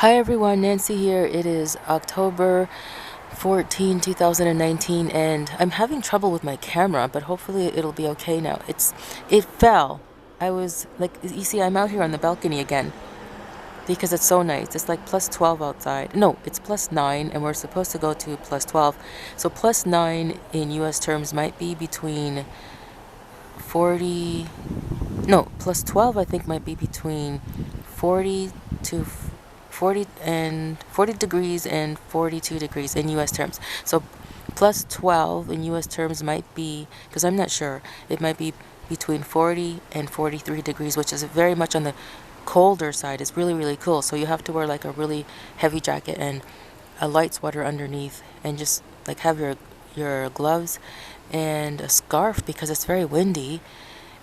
Hi everyone, Nancy here. It is October 14, 2019, and I'm having trouble with my camera, but hopefully it'll be okay now. It fell. I was like, you see, I'm out here on the balcony again because it's so nice. It's like plus 12 outside. No, it's plus 9, and we're supposed to go to plus 12. So plus 9 in US terms might be between 40, no, plus 12 I think might be between 40 to 40 degrees and 42 degrees in US terms. So plus 12 in US terms might be, because I'm not sure, it might be between 40 and 43 degrees, which is very much on the colder side. It's really, really cool. So you have to wear like a really heavy jacket and a light sweater underneath, and just like have your gloves and a scarf because it's very windy,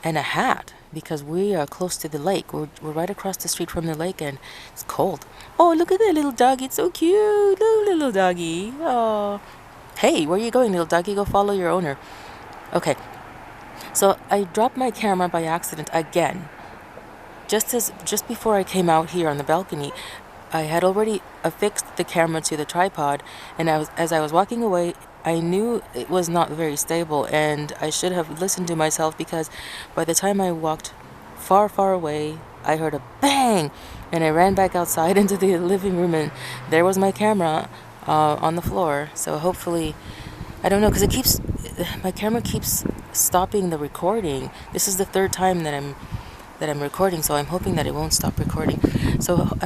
and a hat because we are close to the lake. We're right across the street from the lake, and it's cold. Oh, look at that little doggy. It's so cute. Little doggy. Oh. Hey, where are you going, little doggy? Go follow your owner. Okay. So I dropped my camera by accident again. Just before I came out here on the balcony, I had already affixed the camera to the tripod, and as I was walking away, I knew it was not very stable, and I should have listened to myself, because by the time I walked far, far away, I heard a bang, and I ran back outside into the living room, and there was my camera on the floor. So hopefully, I don't know, because my camera keeps stopping the recording. This is the third time that I'm recording, so I'm hoping that it won't stop recording. So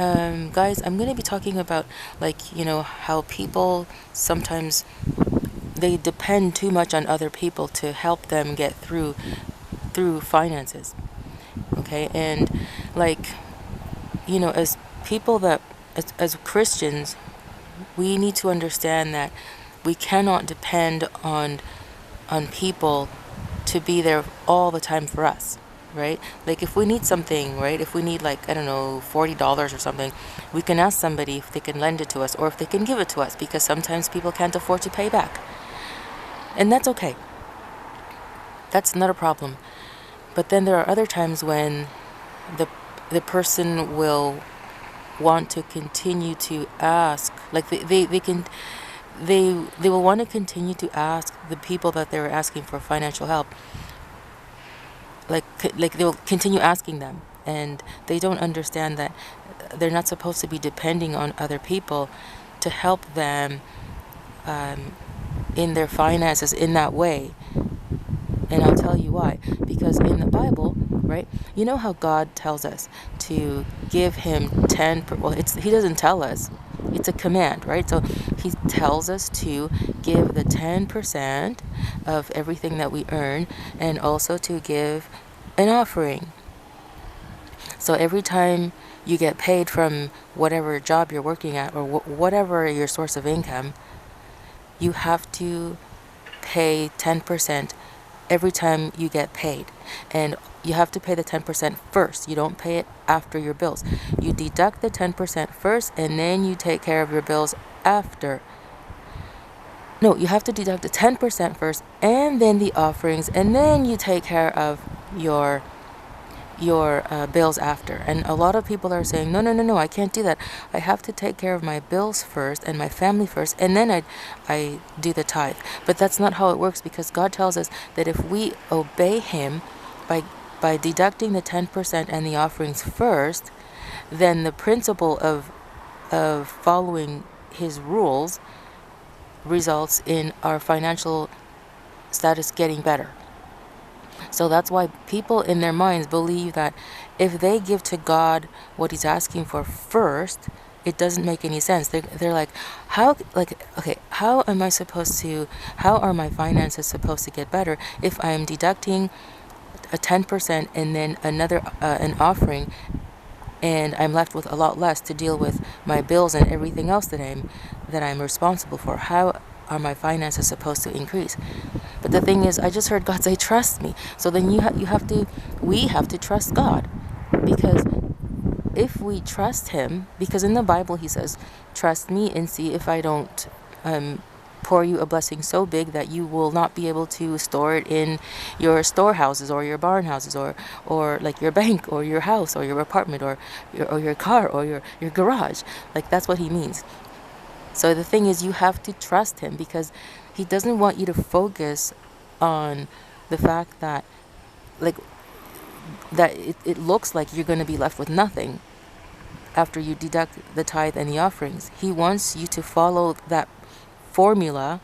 guys, I'm going to be talking about, like, how people sometimes they depend too much on other people to help them get through finances. Okay? And like, as people as Christians, we need to understand that we cannot depend on people to be there all the time for us. Right? Like if we need something, right? If we need, like, I don't know, $40 or something, we can ask somebody if they can lend it to us, or if they can give it to us, because sometimes people can't afford to pay back. And that's okay. That's not a problem. But then there are other times when the person will want to continue to ask, like they will want to continue to ask the people that they're asking for financial help. Like they will continue asking them, and they don't understand that they're not supposed to be depending on other people to help them in their finances in that way. And I'll tell you why. Because in the Bible, right, you know how God tells us to give him 10%. Well, he doesn't tell us. It's a command, right? So he tells us to give the 10% of everything that we earn, and also to give an offering. So every time you get paid from whatever job you're working at, or whatever your source of income, you have to pay 10% every time you get paid. And you have to pay the 10% first. You don't pay it after your bills. You deduct the 10% first, and then you take care of your bills after. No, you have to deduct the 10% first, and then the offerings, and then you take care of your bills after. And a lot of people are saying, no, I can't do that. I have to take care of my bills first and my family first, and then I do the tithe. But that's not how it works, because God tells us that if we obey him by deducting the 10% and the offerings first, then the principle of following his rules results in our financial status getting better. So that's why people in their minds believe that if they give to God what he's asking for first, it doesn't make any sense. They're like, how are my finances supposed to get better if I am deducting a 10% and then another an offering, and I'm left with a lot less to deal with my bills and everything else that I'm responsible for? How are my finances supposed to increase? But the thing is, I just heard God say, trust me. So then we have to trust God. Because if we trust him, because in the Bible he says, trust me and see if I don't pour you a blessing so big that you will not be able to store it in your storehouses or your barn houses, or like your bank or your house or your apartment or your car or your garage. Like, that's what he means. So the thing is, you have to trust him, because he doesn't want you to focus on the fact that, like, that it looks like you're going to be left with nothing after you deduct the tithe and the offerings. He wants you to follow that formula.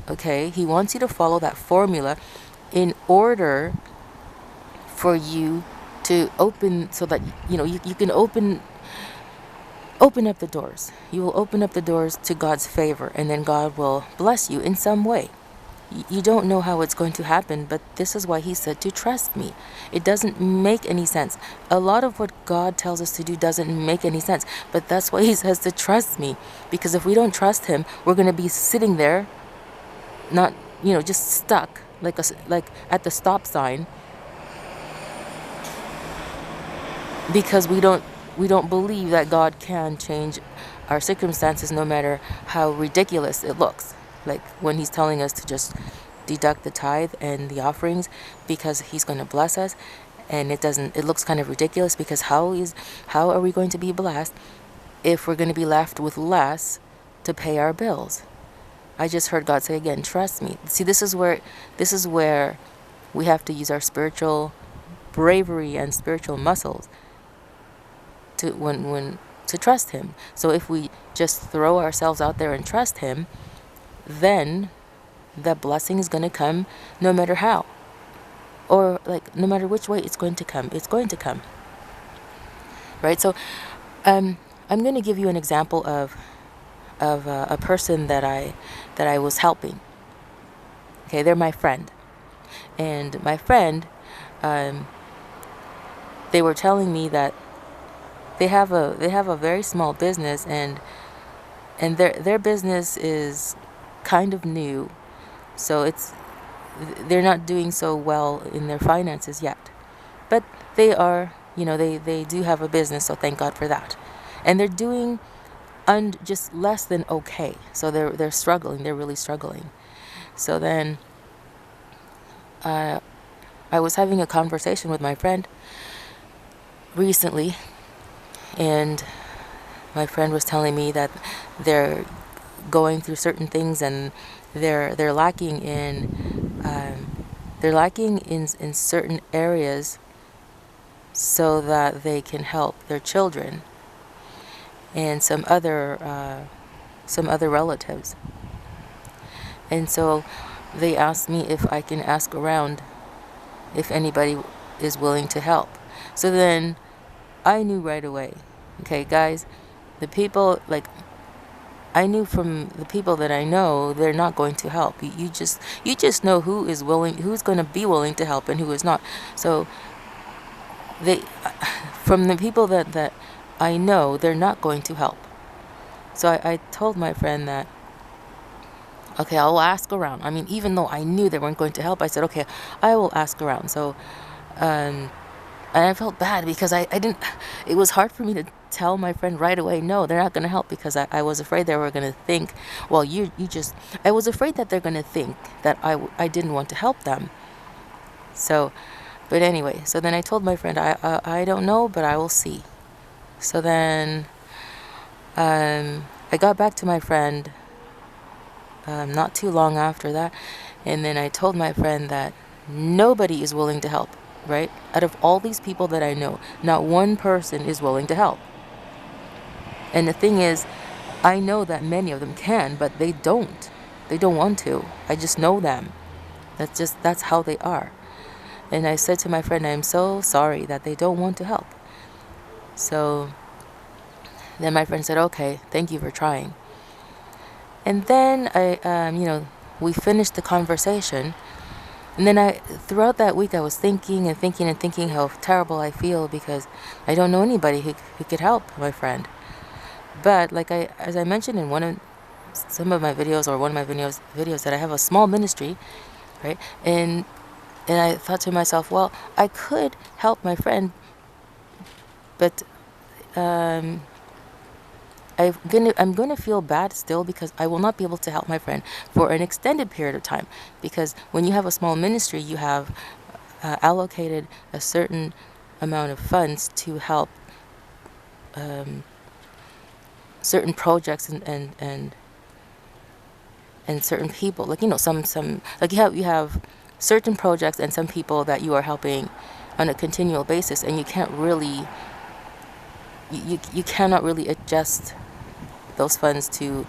Okay, he wants you to follow that formula in order for you to open, so that you can open up the doors. You will open up the doors to God's favor, and then God will bless you in some way. You don't know how it's going to happen, but this is why he said to trust me. It doesn't make any sense. A lot of what God tells us to do doesn't make any sense, but that's why he says to trust me. Because if we don't trust him, we're going to be sitting there, not, just stuck, like at the stop sign, because we don't believe that God can change our circumstances, no matter how ridiculous it looks. Like when he's telling us to just deduct the tithe and the offerings because he's going to bless us, and it looks kind of ridiculous, because how are we going to be blessed if we're going to be left with less to pay our bills? I just heard God say again, trust me. See, this is where we have to use our spiritual bravery and spiritual muscles to trust him. So if we just throw ourselves out there and trust him, then the blessing is going to come no matter how, or like no matter which way it's going to come. It's going to come, right? So I'm going to give you an example of a person that I was helping. Okay, they're my friend, and my friend, they were telling me that they have a very small business, and their business is kind of new, so they're not doing so well in their finances yet, but they are, they do have a business, so thank God for that. And they're doing just less than okay, so they're struggling. They're really struggling. So then I was having a conversation with my friend recently, and my friend was telling me that they're going through certain things, and they're lacking in certain areas, so that they can help their children and some other relatives. And so they asked me if I can ask around if anybody is willing to help. So then I knew right away, okay guys, the people, like, I knew from the people that I know, they're not going to help. You just know who's going to be willing to help and who is not. So from the people that I know, they're not going to help. So I told my friend that, okay, I'll ask around. I mean, even though I knew they weren't going to help, I said, okay, I will ask around. So, and I felt bad because I didn't, it was hard for me to tell my friend right away, no, they're not going to help, because I was afraid they were going to think, well, I was afraid that they're going to think that I didn't want to help them. So, but anyway, so then I told my friend, I don't know, but I will see. So then I got back to my friend not too long after that, and then I told my friend that nobody is willing to help, right? Out of all these people that I know, not one person is willing to help. And the thing is, I know that many of them can, but they don't. They don't want to. I just know them. That's how they are. And I said to my friend, I'm so sorry that they don't want to help. So then my friend said, okay, thank you for trying. And then we finished the conversation. And then throughout that week, I was thinking how terrible I feel, because I don't know anybody who could help my friend. But as I mentioned in some of my videos, or one of my videos, that I have a small ministry, right? And I thought to myself, well, I could help my friend, but I'm gonna feel bad still, because I will not be able to help my friend for an extended period of time, because when you have a small ministry, you have allocated a certain amount of funds to help certain projects and certain people. Like, some like you have certain projects and some people that you are helping on a continual basis, and you can't really you cannot really adjust those funds to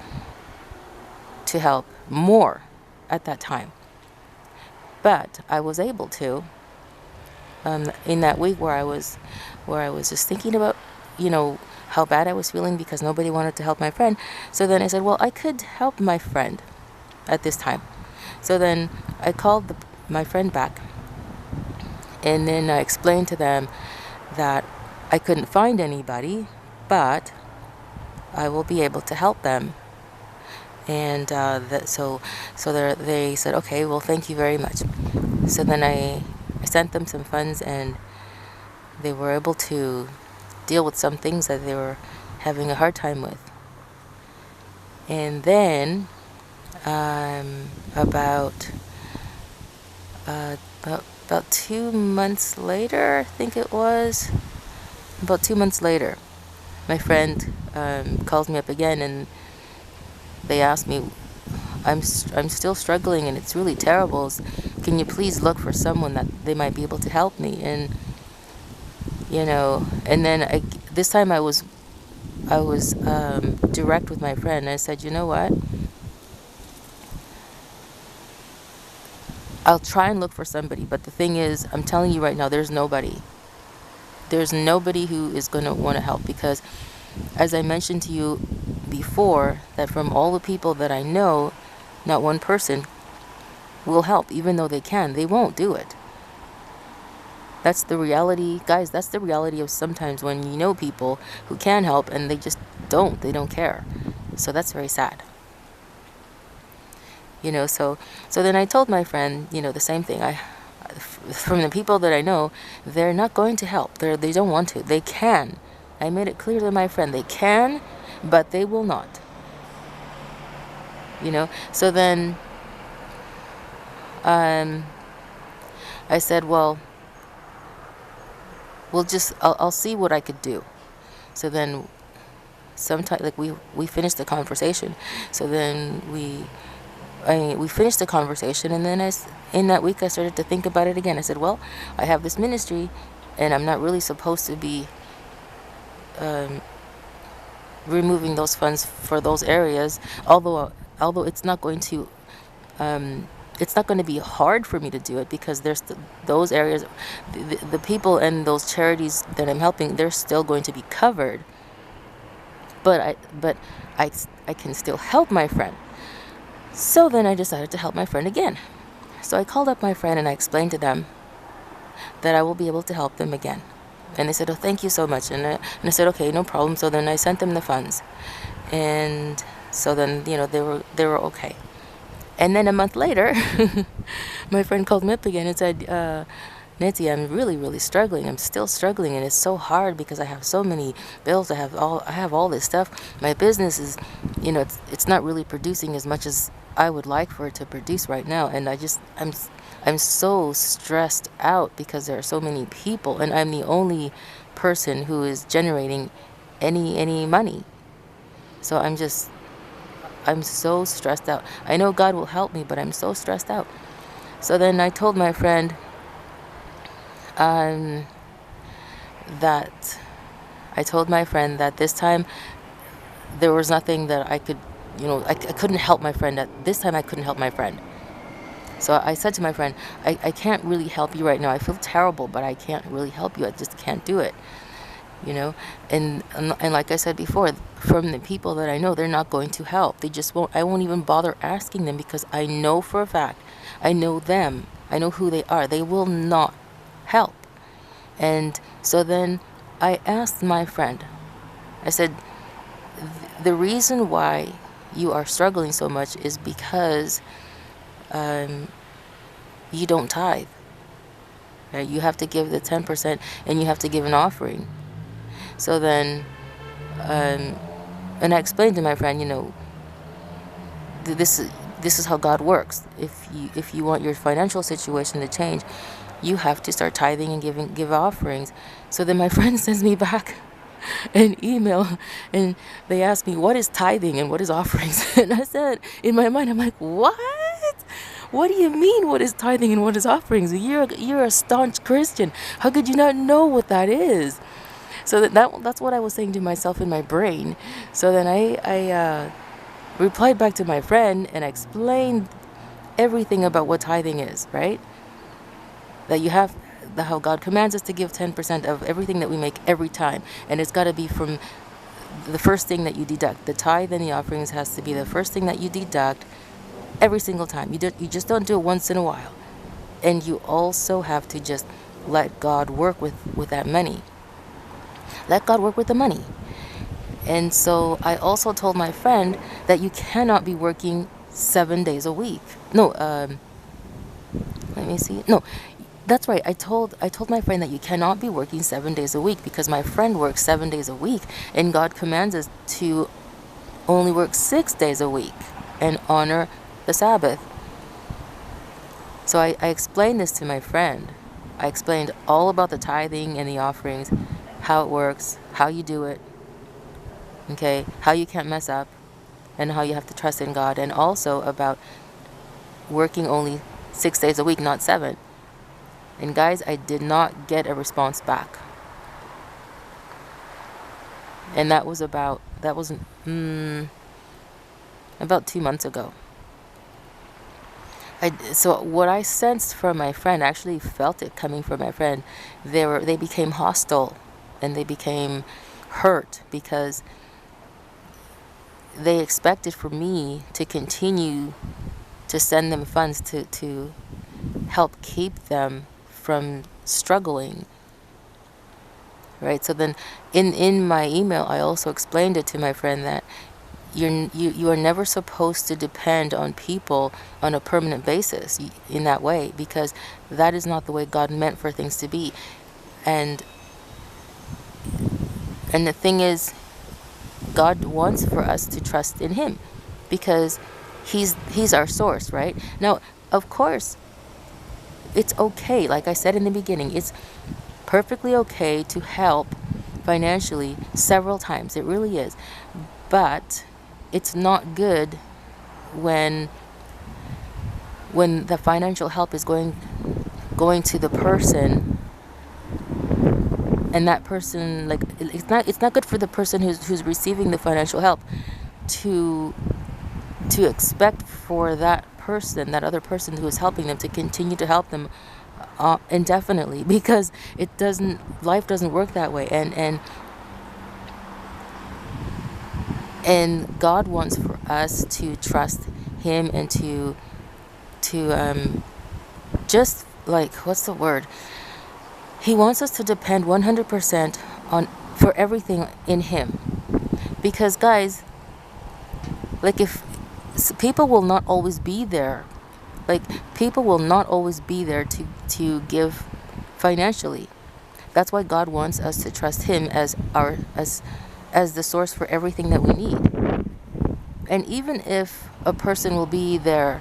help more at that time. But I was able to, in that week where I was just thinking about, how bad I was feeling because nobody wanted to help my friend. So then I said, well, I could help my friend at this time. So then I called my friend back, and then I explained to them that I couldn't find anybody, but I will be able to help them. And they said, okay, well, thank you very much. So then I sent them some funds, and they were able to deal with some things that they were having a hard time with. And then about 2 months later, I think it was, about 2 months later, my friend calls me up again, and they asked me, I'm still struggling and it's really terrible. Can you please look for someone that they might be able to help me? And and then this time I was direct with my friend. I said, you know what? I'll try and look for somebody, but the thing is, I'm telling you right now, there's nobody. There's nobody who is going to want to help, because, as I mentioned to you before, that from all the people that I know, not one person will help. Even though they can, they won't do it. That's the reality, guys. That's the reality of sometimes when you know people who can help and they just don't. They don't care. So that's very sad. So then I told my friend, the same thing. From the people that I know, they're not going to help. They don't want to. They can. I made it clear to my friend, they can, but they will not. So then I said, well, I'll see what I could do. So then sometime, like, we finished the conversation. So then we finished the conversation, and then in that week I started to think about it again. I said, well, I have this ministry, and I'm not really supposed to be removing those funds for those areas, although it's not going to be hard for me to do it, because there's those areas, the people and those charities that I'm helping, they're still going to be covered. But I can still help my friend. So then I decided to help my friend again. So I called up my friend and I explained to them that I will be able to help them again. And they said, oh, thank you so much. And I said, okay, no problem. So then I sent them the funds. And so then, they were okay. And then a month later, my friend called me up again and said, Nancy, I'm really, really struggling. I'm still struggling, and it's so hard because I have so many bills. I have all this stuff. My business is, it's not really producing as much as I would like for it to produce right now. And I'm so stressed out because there are so many people, and I'm the only person who is generating any money. So I'm so stressed out. I know God will help me, but I'm so stressed out. So then I told my friend that this time there was nothing that I could, I couldn't help my friend. At this time I couldn't help my friend. So I said to my friend, I can't really help you right now. I feel terrible, but I can't really help you. I just can't do it. And like I said before, from the people that I know, they're not going to help. They just won't. I won't even bother asking them, because I know for a fact, I know them. I know who they are. They will not help. And so then I asked my friend, I said, the reason why you are struggling so much is because you don't tithe. Right? You have to give the 10%, and you have to give an offering. So then And I explained to my friend, this is how God works. If you want your financial situation to change, you have to start tithing and give offerings. So then my friend sends me back an email, and they asked me, what is tithing and what is offerings? And I said, in my mind, I'm like, what? What do you mean, what is tithing and what is offerings? You're a staunch Christian. How could you not know what that is? So that's what I was saying to myself in my brain. So then I replied back to my friend and I explained everything about what tithing is, right? That you have how God commands us to give 10% of everything that we make every time, and it's got to be from the first thing that you deduct. The tithe and the offerings has to be the first thing that you deduct every single time. You just don't do it once in a while. And you also have to just let God work with that money. Let God work with the money. And so I also told my friend that you cannot be working 7 days a week. No, let me see. No, that's right. I told my friend that you cannot be working 7 days a week, because my friend works 7 days a week, and God commands us to only work 6 days a week and honor the Sabbath. So I explained this to my friend. I explained all about the tithing and the offerings, how it works, how you do it, okay, how you can't mess up, and how you have to trust in God, and also about working only 6 days a week, not 7. And guys, I did not get a response back. And that was about 2 months ago. So what I sensed from my friend, I actually felt it coming from my friend. They became hostile, and they became hurt, because they expected for me to continue to send them funds to help keep them from struggling, right? So then in my email, I also explained it to my friend that you are never supposed to depend on people on a permanent basis in that way, because that is not the way God meant for things to be. And the thing is, God wants for us to trust in Him, because He's our source, right? Now, of course, it's okay. Like I said in the beginning, it's perfectly okay to help financially several times. It really is. But it's not good when the financial help is going to the person, and that person, like, it's not good for the person who's receiving the financial help to expect for that other person who is helping them, to continue to help them indefinitely, because life doesn't work that way. And God wants for us to trust Him, and to just, like, what's the word? He wants us to depend 100% for everything in Him. Because, guys, like, if people will not always be there, to give financially. That's why God wants us to trust Him as the source for everything that we need. And even if a person will be there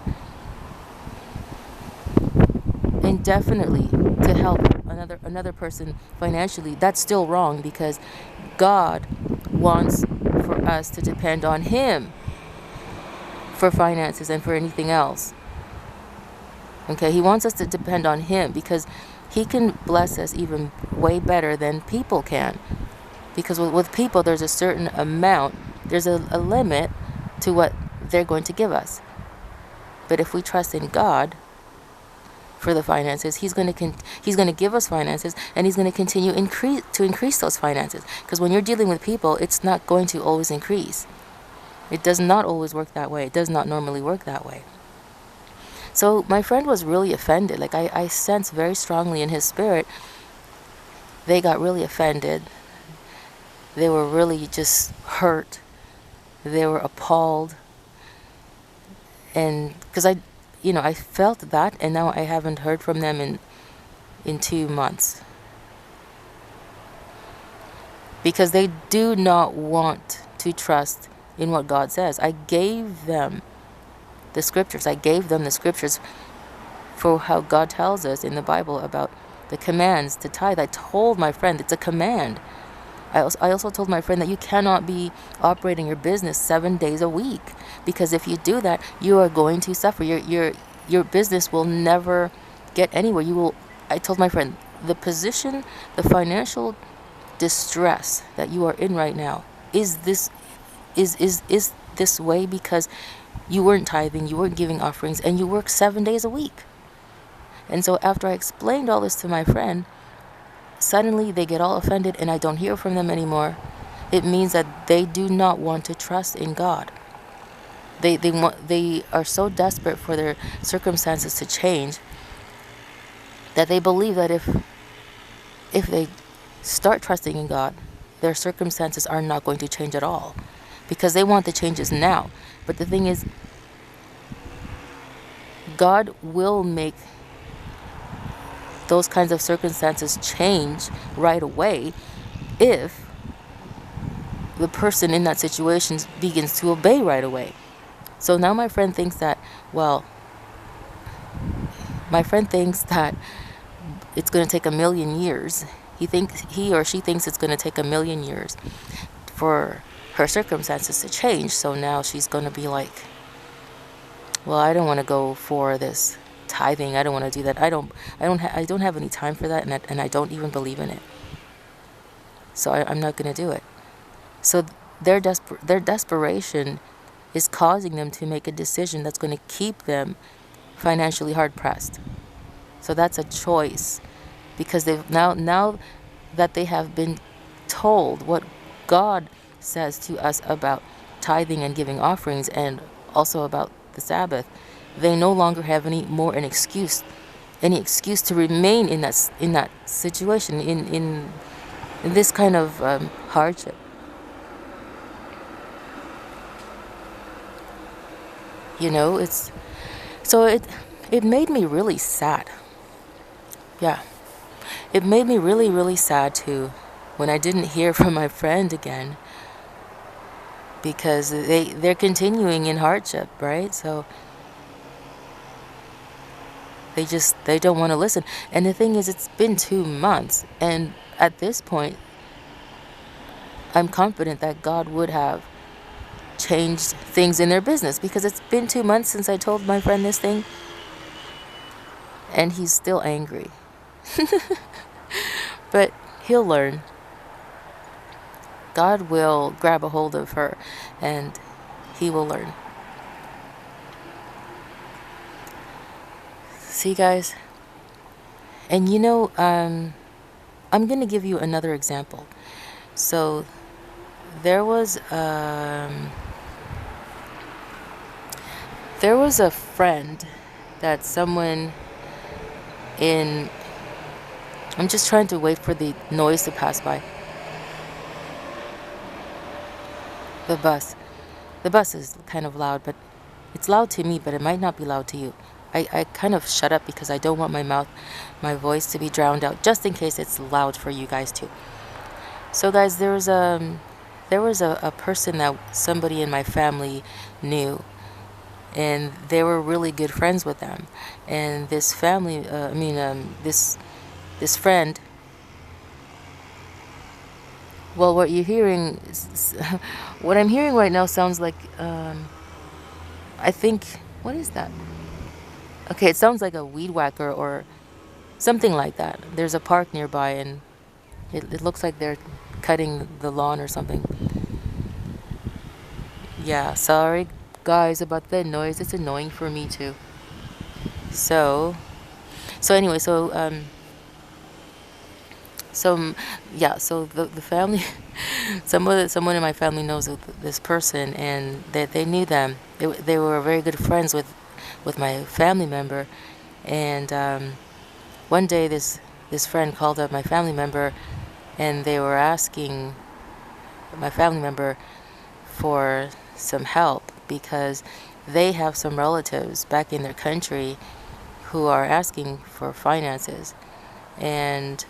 indefinitely to help another person financially, that's still wrong, because God wants for us to depend on Him for finances and for anything else. Okay, He wants us to depend on Him, because He can bless us even way better than people can. Because with people, there's a certain amount, there's a limit to what they're going to give us. But if we trust in God for the finances, He's going to give us finances, and He's going to continue to increase those finances. Because when you're dealing with people, it's not going to always increase. It does not always work that way. It does not normally work that way. So my friend was really offended. Like, I sense very strongly in his spirit, they got really offended. They were really just hurt. They were appalled. And because I felt that, and now I haven't heard from them in 2 months. Because they do not want to trust in what God says. I gave them the scriptures. I gave them the scriptures for how God tells us in the Bible about the commands to tithe. I told my friend it's a command. I also told my friend that you cannot be operating your business 7 days a week, because if you do that, you are going to suffer. Your business will never get anywhere. I told my friend, the financial distress that you are in right now is this way because you weren't tithing, you weren't giving offerings, and you work 7 days a week. And so after I explained all this to my friend, suddenly they get all offended and I don't hear from them anymore. It means that they do not want to trust in God. They are so desperate for their circumstances to change that they believe that if they start trusting in God, their circumstances are not going to change at all, because they want the changes now. But the thing is, God will make those kinds of circumstances change right away if the person in that situation begins to obey right away. So now my friend thinks that, it's going to take 1,000,000 years. He or she thinks it's going to take 1,000,000 years for her circumstances to change. So now she's going to be like, well, I don't want to go for this tithing. I don't want to do that. I don't have any time for that, and I don't even believe in it. So I'm not going to do it. So their desperation is causing them to make a decision that's going to keep them financially hard pressed. So that's a choice, because they've now that they have been told what God says to us about tithing and giving offerings, and also about the Sabbath, they no longer have any excuse to remain in that situation, in this kind of hardship. It made me really sad. Yeah. It made me really, really sad too when I didn't hear from my friend again, because they're continuing in hardship, right? So they don't want to listen. And the thing is, it's been 2 months, and at this point I'm confident that God would have changed things in their business, because it's been 2 months since I told my friend this thing, and he's still angry. But he'll learn. God will grab a hold of her, and he will learn. See, guys? And I'm going to give you another example. So there was a friend that someone in... I'm just trying to wait for the noise to pass by. The bus. The bus is kind of loud, but it's loud to me, but it might not be loud to you. I kind of shut up because I don't want my voice to be drowned out, just in case it's loud for you guys too. So guys, there was a person that somebody in my family knew, and they were really good friends with them. And this family, this friend, well, what you're hearing, what I'm hearing right now sounds like, I think, what is that? Okay, it sounds like a weed whacker or something like that. There's a park nearby, and it looks like they're cutting the lawn or something. Yeah, sorry guys about the noise. It's annoying for me too. So anyway, so the family, someone in my family knows this person, and they knew them. They were very good friends with my family member, and one day this friend called up my family member, and they were asking my family member for some help, because they have some relatives back in their country who are asking for finances. And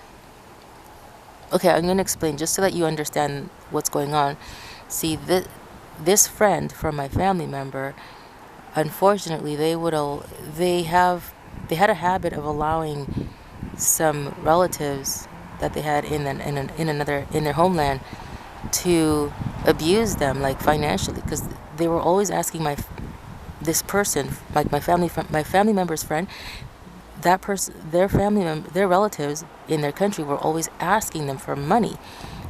okay, I'm going to explain just so that you understand what's going on. See, this friend from my family member, unfortunately, they had a habit of allowing some relatives that they had in their homeland to abuse them, like financially, because they were always asking this person, like my family member's friend, that person, their relatives in their country were always asking them for money.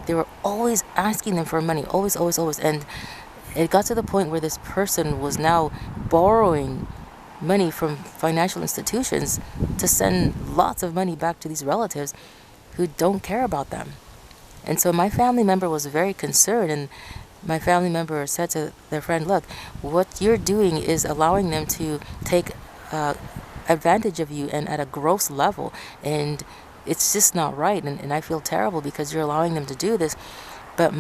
They were always asking them for money, always, always, always. And it got to the point where this person was now borrowing money from financial institutions to send lots of money back to these relatives who don't care about them. And so my family member was very concerned, and my family member said to their friend, look, what you're doing is allowing them to take advantage of you, and at a gross level, and it's just not right, and I feel terrible because you're allowing them to do this. But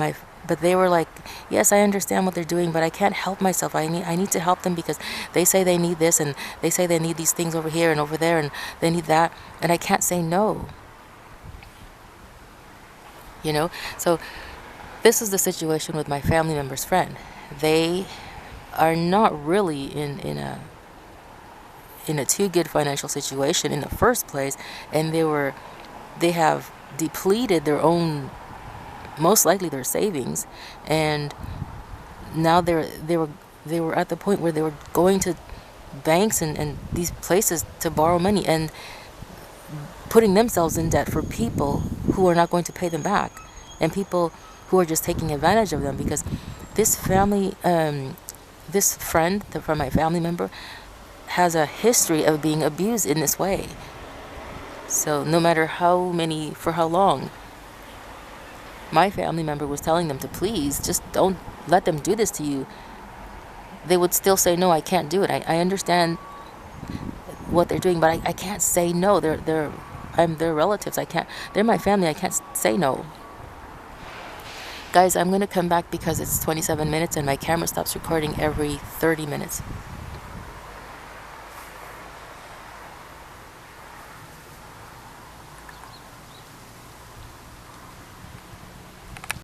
they were like, yes, I understand what they're doing, but I can't help myself. I need to help them because they say they need this, and they say they need these things over here and over there, and they need that, and I can't say no. So this is the situation with my family member's friend. They are not really in a too good financial situation in the first place, and they have depleted their own, most likely their savings, and now they were at the point where they were going to banks and these places to borrow money, and putting themselves in debt for people who are not going to pay them back, and people who are just taking advantage of them, because this friend from my family member has a history of being abused in this way. So no matter for how long, my family member was telling them to please just don't let them do this to you, they would still say, no, I can't do it. I understand what they're doing, but I can't say no. I'm their relatives. They're my family. I can't say no. Guys, I'm going to come back because it's 27 minutes and my camera stops recording every 30 minutes.